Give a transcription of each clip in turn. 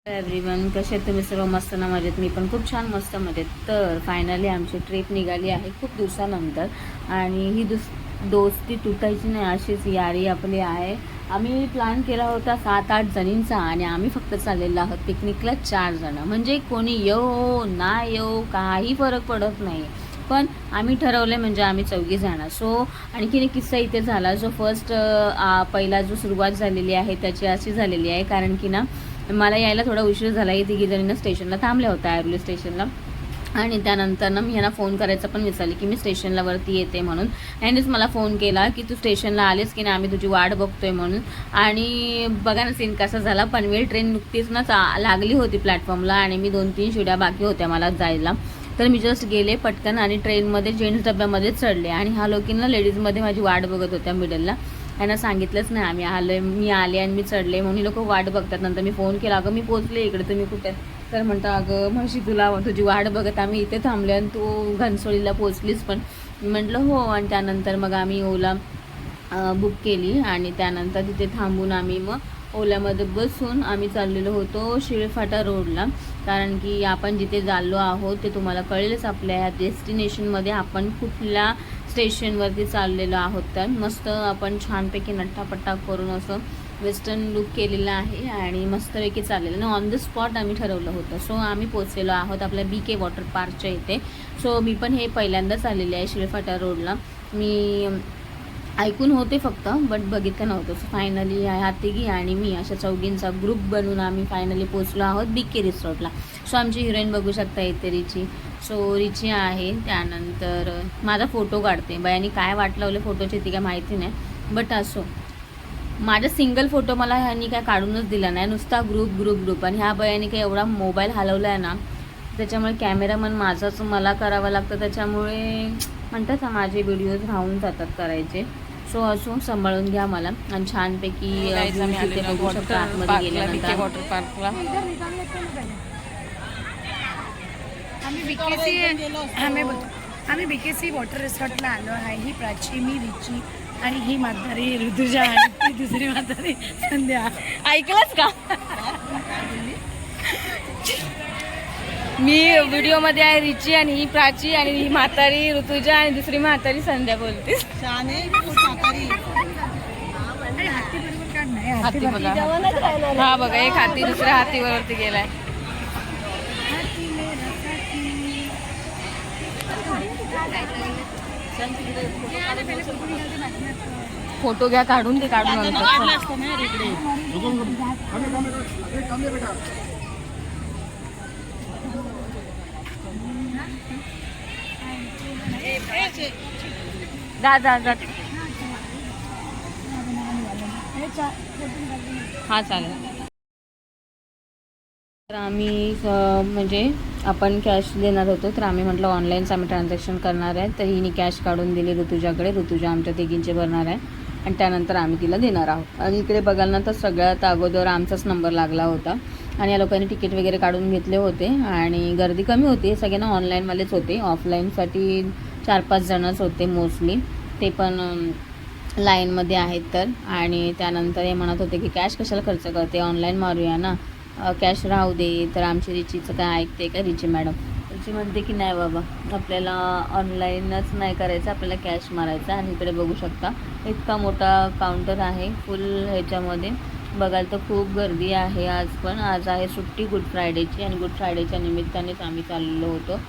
Everyone, कसे आहेत तुम्ही सर्व? मस्त ना, मजेत? मी पण खूप छान मस्त मजेत. तर फायनली आमची ट्रिप निघाली आहे खूप दिवसानंतर आणि ही दोस्ती तुटायची नाही अशीच यारी आपली आहे. आम्ही प्लॅन केला होता 7-8 जणींचा आणि आम्ही फक्त चाललेलो आहोत पिकनिकला 4 जणं. म्हणजे कोणी येऊ ना येऊ काही फरक पडत नाही, पण आम्ही ठरवलं म्हणजे आम्ही 4 जणं. सो आणखीन एक किस्सा इथे झाला. जो पहिला जो सुरुवात झालेली आहे त्याची अशी झालेली आहे, कारण की ना मला यायला थोडा उशीर झाला. ही 3 जणींना स्टेशनला थांबल्या होत्या, ऐरोली स्टेशनला. आणि त्यानंतर ना मी ह्यांना फोन करायचं पण विचारले की मी स्टेशनला वरती येते म्हणून. यांनीच मला फोन केला की तू स्टेशनला आलीस की नाही, आम्ही तुझी वाट बघतोय म्हणून. आणि बघा ना सीन कसा झाला. पनवेल ट्रेन नुकतीच ना लागली होती प्लॅटफॉर्मला आणि मी 2-3 शिड्या बाकी होत्या मला जायला. तर मी जस्ट गेले पटकन आणि ट्रेनमध्ये जेंट्स डब्यामध्ये चढले आणि ह्या लोकींना लेडीजमध्ये माझी वाट बघत होत्या मिडलला. त्यांना सांगितलंच नाही मी आले आणि मी चढले म्हणून लोक वाट बघतात. नंतर मी फोन केला, अगं मी पोचले इकडे, तुम्ही कुठे? तर म्हणता अगं म्हशी तुझी वाट बघत आम्ही इथे थांबले आणि तू घनसोलीला पोचलीस पण. म्हटलं हो. आणि त्यानंतर मग आम्ही ओला बुक केली आणि त्यानंतर तिथे थांबून आम्ही मग ओल्यामध्ये बसून आम्ही चाललेलो होतो शिळफाटा रोडला. कारण की आपण जिथे चाललो आहोत ते तुम्हाला कळेलच आपल्या ह्या डेस्टिनेशनमध्ये आपण कुठल्या स्टेशनवरती चाललेलो आहोत. तर मस्त आपण छानपैकी नट्टापट्टा करून असं वेस्टर्न लुक केलेला आहे आणि मस्तपैकी चाललेलं आणि ऑन द स्पॉट आम्ही ठरवलं होतं. सो आम्ही पोचलेलो आहोत आपल्या BK वॉटर पार्कच्या इथे. सो मी पण हे पहिल्यांदाच आलेले आहे शिळफाटा रोडला. मी ऐकून होते फक्त, बट बघितलं नव्हतं. सो फायनली ह्या तिघी आणि मी अशा 4घींचा ग्रुप बनवून आम्ही फायनली पोचलो आहोत BK रिसॉर्टला. सो आमची हिरोईन बघू शकता इथे रिची. सो रिची आहे. त्यानंतर माझा फोटो काढते. बायानी काय वाट लावले फोटोची ती काय माहिती नाही, बट असो माझा सिंगल फोटो मला ह्यांनी काय काढूनच दिला नाही, नुसता ग्रुप. आणि ह्या बायानी काय एवढा मोबाईल हलवला आहे ना, त्याच्यामुळे कॅमेरामन माझाच मला करावं लागतं. त्याच्यामुळे म्हणतात ना माझे व्हिडिओज राहून जातात करायचे. सो असो सांभाळून घ्या मला. आणि छानपैकी तिथे बघू शकता आतमध्ये गेल्यानंतर वॉटर पार्कला आम्ही BKC वॉटर रिसॉर्टला आलो आहे. ही प्राची, मी रिची आणि ही म्हातारी ऋतुजा आणि ती दुसरी म्हातारी संध्या. ऐकलंच का? मी व्हिडिओमध्ये आहे रिची आणि ही प्राची आणि ही म्हातारी ऋतुजा आणि दुसरी म्हातारी संध्या बोलते. हाती बघा, हा बघा एक हाती दुसऱ्या हातीवरती गेलाय. फोटो घ्या काढून ते काढून जा. हा चालेल. तर आम्ही म्हणजे आपण कॅश देणार होतो, तर आम्ही म्हटलं ऑनलाईनच आम्ही ट्रान्झॅक्शन करणार आहे. तर हिने कॅश काढून दिली ऋतुजाकडे. ऋतुजा आमच्या तिघींचे भरणार आहे आणि त्यानंतर आम्ही तिला देणार आहोत. आणि इकडे बघाल ना तर सगळ्यात अगोदर आमचाच नंबर लागला होता आणि या लोकांनी तिकीट वगैरे काढून घेतले होते आणि गर्दी कमी होती. सगळ्यांना ऑनलाईनवालेच होते. ऑफलाईनसाठी 4-5 जणच होते मोस्टली, ते पण लाईनमध्ये आहेत. तर आणि त्यानंतर हे म्हणत होते की कॅश कशाला खर्च करते, ऑनलाईन मारूया ना, कॅश राहू दे. तर आमची रिचीचं काय ऐकते का रिची मॅडम? रिची म्हणते की नाही बाबा, आपल्याला ऑनलाईनच नाही करायचं, आपल्याला कॅश मारायचा. आणि इकडे बघू शकता इतका मोठा काउंटर आहे फुल ह्याच्यामध्ये. बघाल तर खूप गर्दी आहे. आज आहे सुट्टी गुड फ्रायडेची आणि गुड फ्रायडेच्या निमित्तानेच आम्ही चाललेलो होतो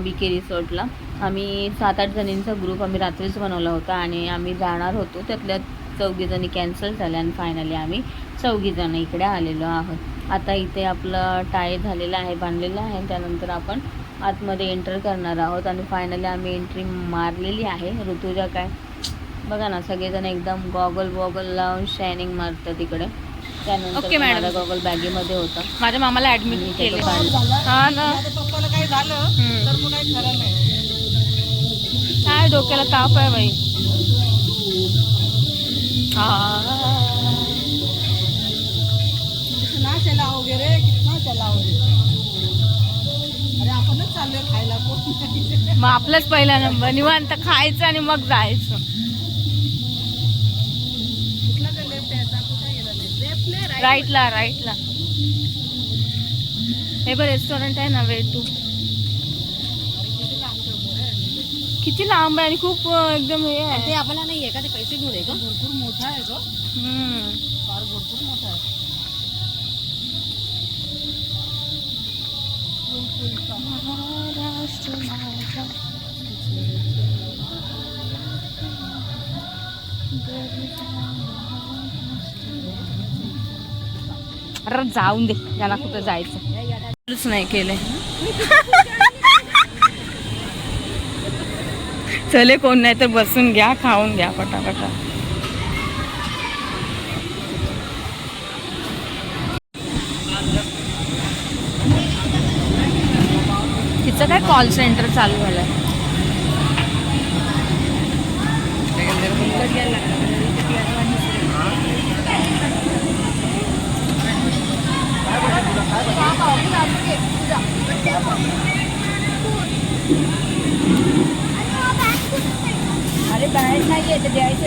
BK रिसॉर्टला. आम्ही 7-8 जणींचा ग्रुप आम्ही रात्रीच बनवला होता आणि आम्ही जाणार होतो. त्यातल्या 4 जणी कॅन्सल झाल्या आणि फायनली आम्ही 4 जण इकडे आलेलो आहोत. आता इथे आपलं टाय झालेलं आहे, बांधलेलं आहे. त्यानंतर आपण आतमध्ये एंटर करणार आहोत आणि फायनली आम्ही एंट्री मारलेली आहे. ऋतुजा काय बघा ना, सगळेजण एकदम गॉगल लावून शायनिंग मारतात इकडे. त्यानंतर माझा गॉगल बॅगेमध्ये होता. माझ्या मामाला ॲडमिट केले. हा ना, पप्पाला काय झालं तर मग काही खरं नाही. काय डोक्याला ताप आहे बाई. कितना चलाओगे रे, कितना चलाओगे? अरे आपण म्हणूनच चाललोय खायला कोण. मग आपलाच पहिला नंबर, निवांत खायचं आणि मग जायचं. कुठला तर लेफ्ट आहे आता, कुठे गेला लेफ्ट राईटला राईटला. हे बघ रेस्टॉरंट आहे ना वे टू. किती लांब आहे आणि खूप एकदम हे आहे. ते आपल्याला नाहीये का, ते पैसे घेऊन आहे का? भरपूर मोठा आहे तो, फार भरपूर मोठा आहे. अरे जाऊन दे, याला कुठं जायचं चालूच नाही केलंय. चले कोण नाही तर बसून घ्या, खाऊन घ्या पटापटा. तिचं काय कॉल सेंटर चालू झालंय. अरे बाहेर नाहीये ते द्यायचं.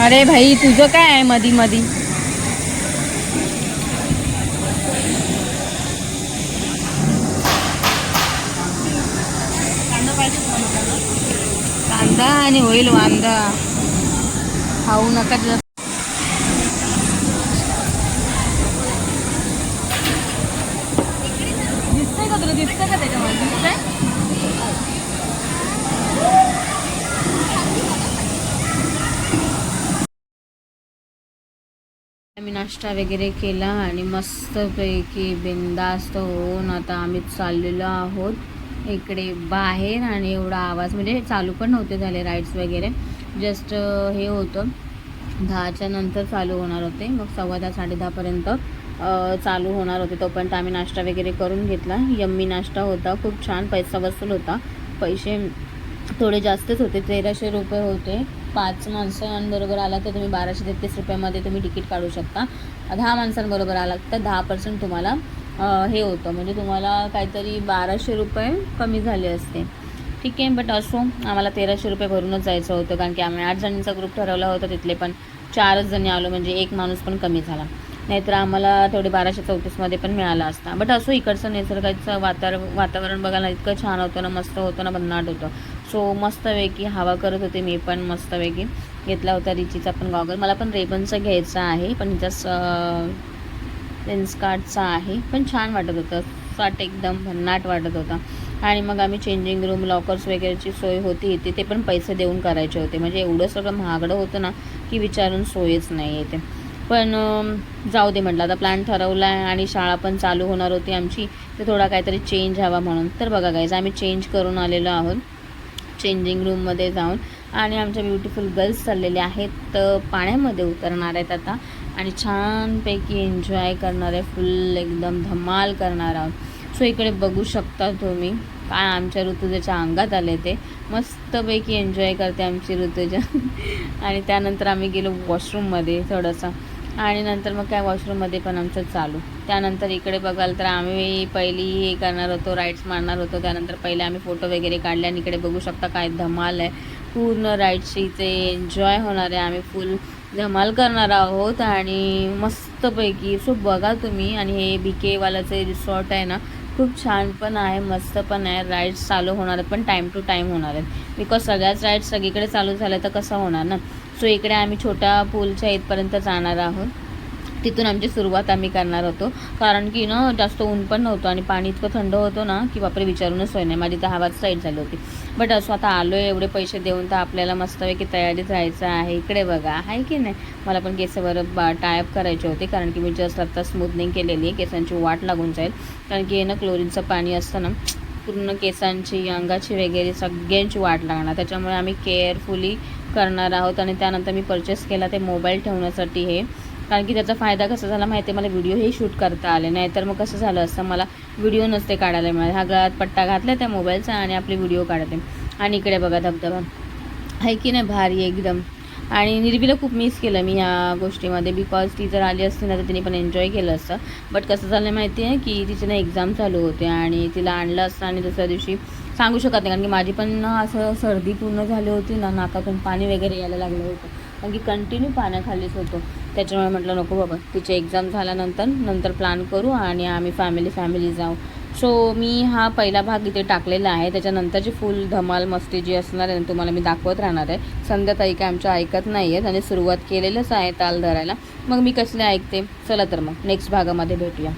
अरे भाई तुझं काय आहे मधी मधी. कांदा आणि होईल वांदा, खाऊ नका जास्त. दिसतंय का तुला, दिसतंय का त्याच्यामध्ये, दिसतंय. आम्ही नाश्ता वगैरे केला आणि मस्तपैकी बिंदास्त होऊन आता आम्ही चाललेलो आहोत इकडे बाहेर. आणि एवढा आवाज म्हणजे चालू पण नव्हते झाले राईड्स वगैरे, जस्ट हे होतं 10च्या नंतर चालू होणार होते, मग 10:15 10:30पर्यंत चालू होणार होते. तोपर्यंत आम्ही नाश्ता वगैरे करून घेतला. यम्मी नाश्ता होता, खूप छान, पैसा वसूल होता. पैसे थोडे जास्तच होते, 1300 रुपये होते. 5 माणसांबरोबर आला तर तुम्ही 1233 रुपयामध्ये तुम्ही तिकीट काढू शकता. 10 माणसांबरोबर आला तर 10% तुम्हाला हे होतं, म्हणजे तुम्हाला काहीतरी 1200 रुपये कमी झाले असते. ठीक आहे, बट असो आम्हाला 1300 रुपये भरूनच जायचं होतं, कारण की आम्ही 8 जणींचा ग्रुप ठरवला होता. तिथले पण 4च जणी आलो, म्हणजे एक माणूस पण कमी झाला. नाहीतर आम्हाला थोडे 1234मध्ये पण मिळाला असता. बट असो इकडचं निसर्गाचं वातावरण बघायला इतकं छान होतं ना, मस्त होतं ना, भन्नाट होतं. सो मस्तपैकी हवा करत होते. मी पण मस्तपैकी घेतला होता रिचीचा पण गॉगल. मला पण रेबनचा घ्यायचा आहे, पण हिचा लेन्सकार्टचा आहे, पण छान वाटत होतं, साट एकदम भन्नाट वाटत होता. आणि मग आम्ही चेंजिंग रूम, लॉकर्स वगैरेची सोय होती इथे, ते पण पैसे देऊन करायचे होते. म्हणजे एवढं सगळं महागडं होतं ना की विचारून सोयच नाही येते. पण जाऊ दे म्हटलं, आता प्लॅन ठरवला आहे आणि शाळा पण चालू होणार होती आमची, तर थोडा काहीतरी चेंज हवा म्हणून. तर बघा गाईज, आम्ही चेंज करून आलेलो आहोत चेंजिंग रूममध्ये जाऊन. आणि आमच्या ब्युटिफुल गर्ल्स चाललेले आहेत तर पाण्यामध्ये उतरणार आहेत आता, आणि छानपैकी एन्जॉय करणार आहे, फुल एकदम धमाल करणार आहोत. सो इकडे बघू शकता तुम्ही काय आमच्या ऋतुजाच्या अंगात आले, ते मस्तपैकी एन्जॉय करते आमची ऋतुजा. आणि त्यानंतर आम्ही गेलो वॉशरूममध्ये थोडंसं, आणि नंतर मग काय वॉशरूममध्ये पण आमचं चालू. त्यानंतर इकडे बघाल तर आम्ही पहिली हे करणार होतो, राईड्स मारणार होतो. त्यानंतर पहिले आम्ही फोटो वगैरे काढले, आणि इकडे बघू शकता काय धमाल आहे, पूर्ण राईड्सची इथे एन्जॉय होणार आहे. आम्ही फुल धमाल करणार आहोत आणि मस्तपैकी. सो बघा तुम्ही. आणि हे BK वालाचं रिसॉर्ट आहे ना, खूप छान पण आहे, मस्त पण आहे. राईड्स चालू होणार आहेत, पण टाईम टू टाईम होणार आहेत, बिकॉज सगळ्याच राईड्स सगळीकडे चालू झाल्या तर कसं होणार ना. सो इकडे आम्ही छोट्या पूलच्या इथपर्यंत जाणार आहोत, तिथून आमची सुरुवात आम्ही करणार होतो. कारण की ना जास्त ऊन पण नव्हतं आणि पाणी इतकं थंड होतं ना की बापरे विचारूनच सोय नाही. माझी तर हवाच साईड झाली होती. बट असं आता आलो आहे एवढे पैसे देऊन, तर आपल्याला मस्तपैकी तयारीत राहायचं आहे. इकडे बघा आहे की नाही, मला पण केसावर टायअप करायचे होते, कारण की मी जस्ट आत्ता स्मूथनिंग केलेली आहे, केसांची वाट लागून जाईल. कारण की ना क्लोरीनचं पाणी असतं ना, पूर्ण केसांची, अंगाची वगैरे सगळ्यांची वाट लागणार. त्याच्यामुळे आम्ही केअरफुली करणार आहोत. आणि त्यानंतर मी परचेस केला ते मोबाईल ठेवण्यासाठी हे, कारण की त्याचा फायदा कसा झाला माहिती आहे, मला व्हिडिओ हे शूट करता आले नाही, तर मग कसं झालं असतं, मला व्हिडिओ नसते काढायला मिळाले. हा गळ्यात पट्टा घातला त्या मोबाईलचा आणि आपले व्हिडिओ काढते. आणि इकडे बघा धबधबा आहे की नाही, भारी एकदम. आणि निर्वीला खूप मिस केलं मी या गोष्टीमध्ये, बिकॉज ती जर आली असती ना तर तिने पण एन्जॉय केलं असतं. बट कसं झालं माहिती आहे की तिची ना एक्झाम चालू होते आणि तिला आणलं असतं आणि दुसऱ्या दिवशी सांगू शकत नाही, कारण की माझी पण ना असं सर्दी पूर्ण झाली होती ना, नाकातून पाणी वगैरे यायला लागलं होतं, कारण की कंटिन्यू पाण्याखालीच होतो. त्याच्यामुळे म्हटलं नको बाबा, तिची एक्झाम झाल्यानंतर प्लॅन करू आणि आम्ही फॅमिली जाऊ. सो मी हा पहिला भाग इथे टाकलेला आहे. त्याच्यानंतरची फुल धमाल मस्ती जी असणार आहे ना तुम्हाला मी दाखवत राहणार आहे. संध्याताई काय आमच्या ऐकत नाही आहेत आणि सुरुवात केलेलंच आहे ताल धरायला, मग मी कसले ऐकते. चला तर मग नेक्स्ट भागामध्ये भेटूया.